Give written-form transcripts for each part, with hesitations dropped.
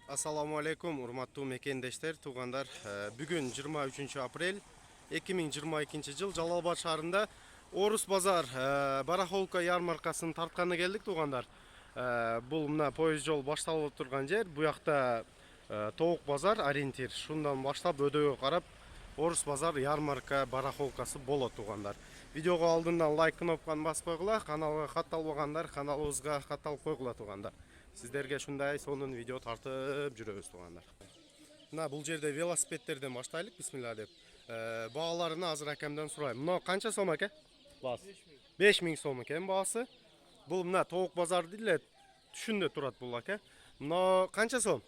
Assalamu alaikum, urmаттуу мекендештер, туугандар. Бүгүн 23 апрель 2022 жыл Жалал-Абад шаарында Орус базар барахолка ярмаркасын тартканы келдик, туугандар. Бул мына поезд жол башталып турган жер. Бу жакта Тоок базар ориентир. Шундан баштап өдөөгө карап Орус базар ярмарка барахолкасы болот, туугандар. Видеого алдындан лайк кнопканы басып койгула, каналга катталбагандар каналыбызга катталып койгула, туугандар. Сиздерге шундай сонун видео тартып жүрөбүз, туугандар. Мына бул жерде велосипедтерден баштайлык, бисмилла деп. Бааларыны азыр акамдан сурайм. Мына канча сом аке? Баас. 5000 сом экен баасы. Бул мына Тоок базар деле түшүндө турат бул аке. Мына канча сом?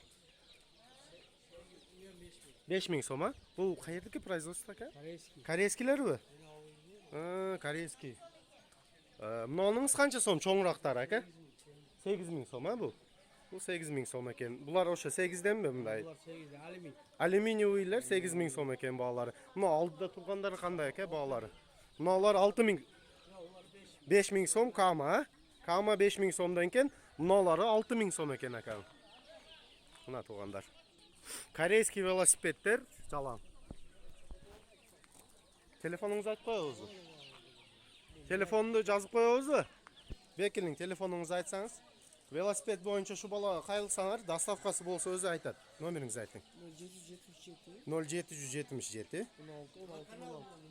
5000 сом, а? Бул каердики производство аке? Корейский. Корейскилерби? Корейский. Мынаныңыз канча сом чоңурактар аке? 8000 сом, а бул? Бул 8000 сом экен. Булар ошо 8денби мындай? Булар 8 алюминий. Алюминийлер 8000 сом экен баалары. Мына алдыда тургандары кандай эке баалары? Мыналар 6000. 5000 сом кама, а? Кама 5000 сомдон экен. Мыналары 6000 сом экен ака. Мына туугандар. Корейский велосипедтер жалаң. Телефонуңузду айтып коебузбу? Телефонду жазып коебузбу? Бекилиң телефонуңузду айтсаңыз. Велосипед боюнча шу балага кайрылсаңар, доставкасы болсо өзү айтат. Номериңизди айтың. 0777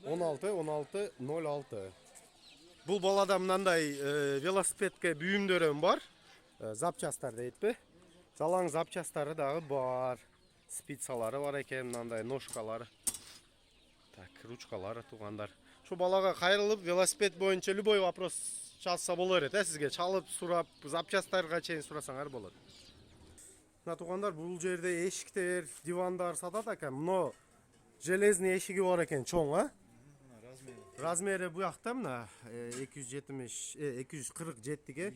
16 16 06. Бул балада мындай велосипедке бүйүмдөрүм бар. Запчастар дейтпи? Жалаң запчастары дагы бар. Спицалары бар экен, мындай ножкалары. Так, ручкалары, туугандар. Шу балага кайрылып велосипед боюнча любой вопрос чалса болор эт, сизге чалып сурап, запчастарга чейин сурасаңар болот. Мына туугандар, бул жерде эшиктер, дивандар сатат экен. Мына железный эшиги бар экен, чоң, а? Размери бу жакта мына 247ге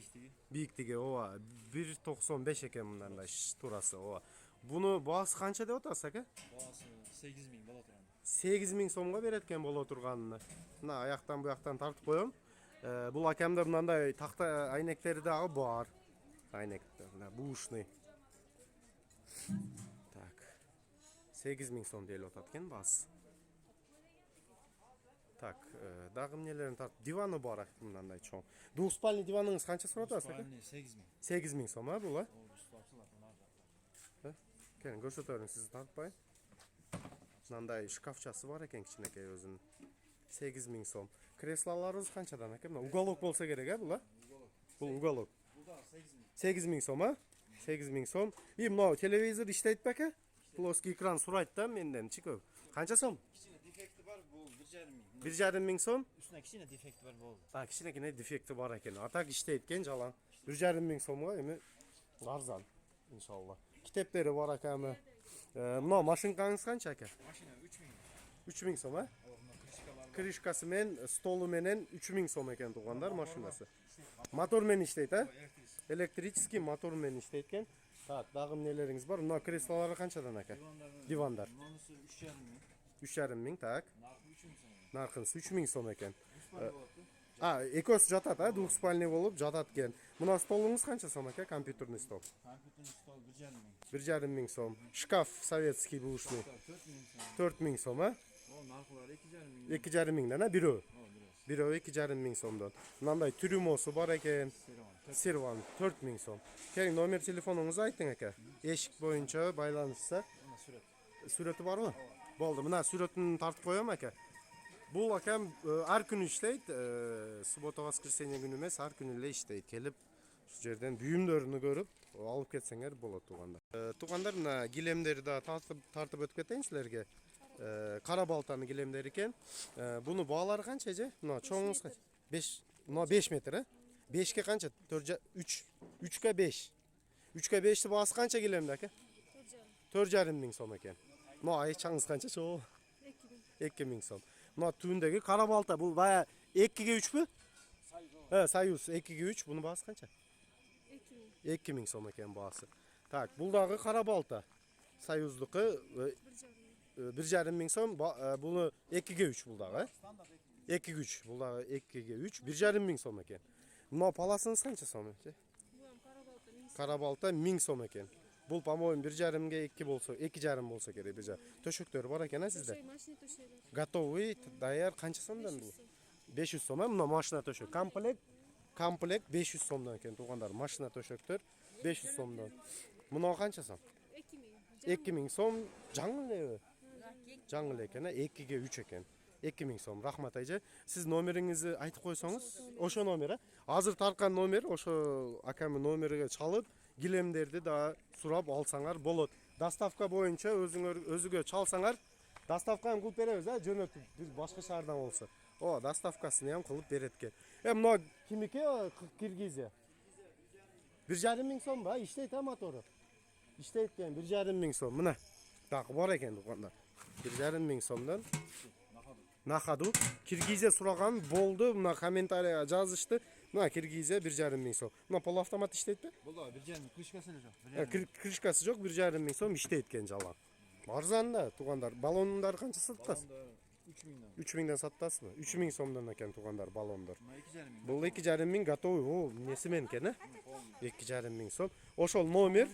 бийиктиги, ооба, 1.95 экен мындай турасы, ооба. Буну баасы канча деп атасыз аке? Баасы 8000 боло турган. 8000 сомго берет экен боло турганын. Мына аяктан бу жактан тартып коем. Бул акамда мындай такта айнектери дагы бар. Айнектер, бушный. Так. 8000 сом делип атат экен баасы. Так, дагы эмнелерин тартып, диваны бар мындай чоң. Двухспальный диваныңыз канча сурап атасыз аке? 8000. 8000 сом, а бул, а? Ооба, Келин көрсөтөрүң, сизди тартпайын. Мындай шкафчасы бар экен кичинекей өзүнүн. 8000 сом. Креслолорубуз канчадан аке? Мына уголок болсо керек, а бул, а? Бул уголок. Бул да 8000. 8000 сом, а? 8000 сом. И мына телевизор иштейтпи аке? Плоский экран сурайт да менден чикөп. Канча сом? Кичине дефекти бар, бул 1500. 1,5 сом. Үстүнө кичине дефекти бар болду. Кичинекей дефекти бар экен. Атак иштейт экен жалаң. 1,5 сомго эми арзан, иншалла. Китептери бар экен. Мына машинкаңыз канча аке? Машина 3000. 3000 сом, а? Ооба, крышкалар. Крышкасы менен, столу менен 3000 сом экен туугандар машинасы. Мотор менен иштейт, а? Электрический мотор менен иштейт экен. Так, дагы эмнелериңиз бар? Мына креслолору канчадан аке? Дивандар. Монусу 3500. 3,5 так. Наркы 3000 сом. Наркынысы 3000 сом экен. Спальня болот. Экөөсү жатат, а? Двухспальный болуп жатат экен. Мына столуңуз канча сом аке? Компьютерный стол. Компьютерный стол 1500. 1,5 сом. Шкаф советский бушный. 4000 сом. 4000 сом, а? О, наркылар 2500. 2,5 а? Бирөө. О, бирөөсү. Бирөө 2,5 сомдон. Мындай трюмосу бар экен. Серван. Серван 4000 сом. Келин номер телефонуңузду айтың аке. Эшик боюнча байланышса. Мына сүрөт. Сүрөтү барбы? Болду. Мына сүрөтүн тартып коем аке. Бул акам ар күнү иштейт. Суббота, воскресенье күнү эмес, ар күнү эле иштейт. Келип, ушул жерден бүйүмдөрүнү көрүп, алып кетсеңер болот туугандар. Туугандар, мына килемдерди да тартып өтүп кетейин силерге. Кара балтанын килемдери экен. Буну баалары канча же? Мына чоңуңуз канча? 5, мына 5 метр, а? 5ке канча? 3ке 5. 3ке 5ти баасы канча килемди аке? 4,5 сом экен. Мына айчаңыз канча чоо? 2000 сом. Мына түбүндөгү кара балта, бул бая 2ге 3пү? Союз 2ге 3, буну баасы канча? 2000 сом экен баасы. Так, бул дагы кара балта. Союздукы 1,5 сом, буну 2ге 3 бул дагы, 2ге 3, бул дагы 2ге 3, 1,5 сом экен. Мына паласыңыз канча сом? Кара балта 1000 сом экен. Бул по-моему 1,5 2 болсо, 2,5 болсо керек бир жа. Төшөктөр бар экен сизде. Машина төшөйлөр. Готовый, даяр канча сомдон бул? 500 сом. Мына машина төшөк. Комплект 500 сомдон экен туугандар. Машина төшөктөр 500 сомдон. Мына канча сом? 2000 сом. Жаңы элеби? Жаңы эле экен, 2ге 3 экен. 2000 сом. Рахмат айжа. Сиз номериңизди айтып койсоңуз, ошо номер, азыр тарткан номер, ошо акамдын номериге чалып, килемдерди да сурап алсаңар болот. Доставка боюнча өзүгө чалсаңар, доставканы кылып беребиз, жөнөтүп, бир башка шаардан болсо. О, доставкасын ham кылып берет экен. Мына кимики Киргизия? 1,5 сом ба? Иштейт мотору. Иштейт экен 1,5 сом. Мына. Так бар экен туугандар. 1,5 сомдон. Нахаду. Киргизия сураган болду. Мына комментарийга жазышты. Мына Киргизия 1,5 сом. Мына полуавтомат иштейтпи? Бул да 1,5 крышкасы эле жок. Крышкасы жок, 1,5 сом иштейт экен жалаң. Арзан да туугандар. Баллондар канча сатасыз? 3000ден сатасызбы? 3000 сомдон экен туугандар баллондар. Бул 2,5 готовый. О, несі мен экен, 2,5 сом. Ошол номер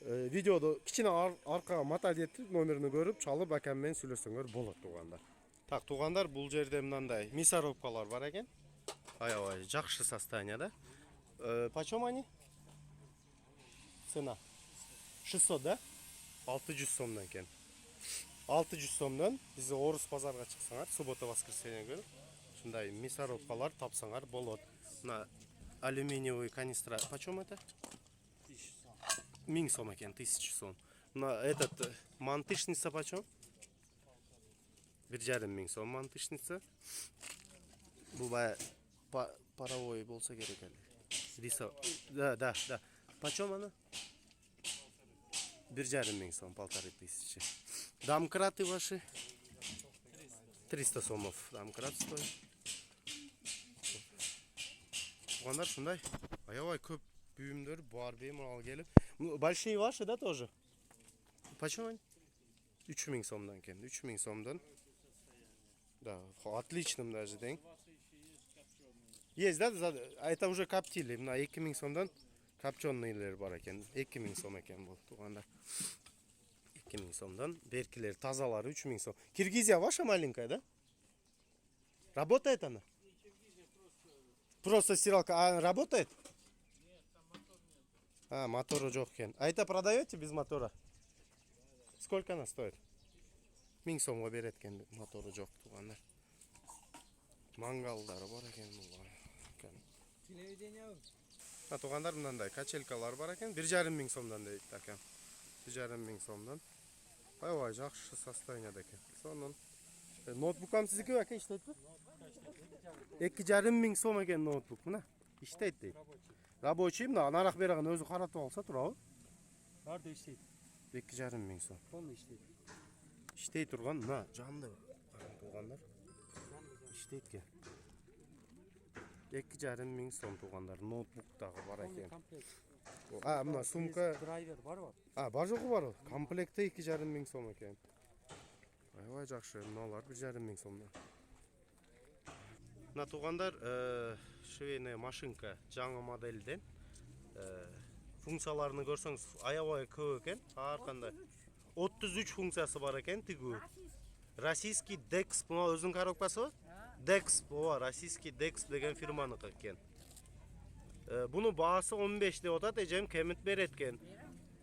видеодо кичине аркага матад этип номерин көрүп, чалып акам менен сүйлөсөңөр болот туугандар. Так, туугандар, бул жерде мындай мясорубкалар бар экен. Аябай жакшы состоянияда. Почем они? Цена 600, да? 600 сомдон экен. 600 сомдон биз Орус базарга чыксаңар, суббота воскресенье күнү ушундай мясорубкалар тапсаңар болот. Мына алюминиевый канистра почем это? 1000 сом экен, 1000 сом. Мына этот мантышница почем? 1,5 сом мантышница. Бул бая паровой болсо керек эле. Риса. Да. Почем она? 1,5 сом, 1500. Домкраты ваши? 300 сомов домкрат стоит. Туугандар ушундай аябай көп бүйүмдөр бар беймал келип. Большие ваши, да, тоже? Почем они? 3000 сомдон экен. 3000 сомдон. Да, отличным даже дең. Есть, да? Это уже коптили. Мына 2000 сомдон копченыйлер бар экен. 2000 сом экен бул туугандар. 2000 сомдон. Беркилер тазалары 3000 сом. Киргизия ваша маленькая, да? Работает она? Просто стиралка. А работает? А, мотору жок экен. А это продаете без мотора? Сколько она стоит? 1000 сомго берет экен, мотору жок туугандар. Мангалдары бар экен бул. Телевидение. Туугандар мындай качелкалар бар экен. 1,5 сомдон дейт акам. 1,5 сомдон. Аябай жакшы состоянияда экен. Сонун ноутбукам сиздики ака иштейтпи? 2,5 сом экен ноутбук. Мына иштейт дейт. Рабочий мына нарак берген өзү каратып алса турабы? Барда иштейт. 2,5 сом. Полный иштейт. Иштей турган мына жанды туугандар. Иштейт экен. 2,5 сом туугандар. Ноутбук дагы бар экен. А, мына сумка. Драйвер барбы? А, бар жогу бар. Комплекте 2,5 сом экен. Аябай жакшы. Мыналар 1,5 сомдон. Мына туугандар, швейная машинка жаңы моделден. Функцияларын көрсөңүз аябай көп экен. Ар кандай 33 функциясы бар экен тигүү. Российский Dex, мына өзүнүн коробкасы? Dex, ооба, российский Dex деген фирманыкы экен. Буну баасы 15 деп атат, эжем кемит берет экен.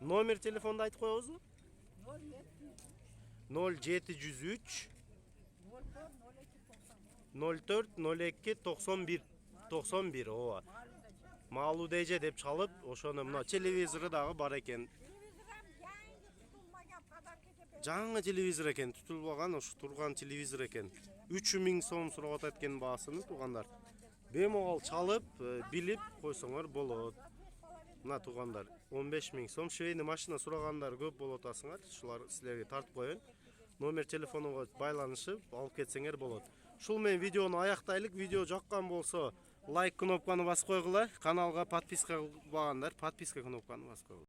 Номер телефонду айтып коебузбу? 0703 04 02 91 ооба. Маалудеже деп чалып, ошону мына телевизору дагы бар экен. Жаңы телевизор экен, tutulбаган, ошо турган телевизор экен. 3000 сом сурап атат экен баасыны туугандар. Бемогал чалып, билип койсоңор болот. Мына туугандар, 15000 сом. Швейный машина сурагандар көп болот атасыңар. Шулар силерге тартып коеюн. Номер телефонуга байланышып алып кетсеңер болот. Шул менен видеону аяктайлык. Видео жаккан болсо лайк кнопканы басып койгула. Каналга подписка кылбагандар подписка кнопканы басып койгула.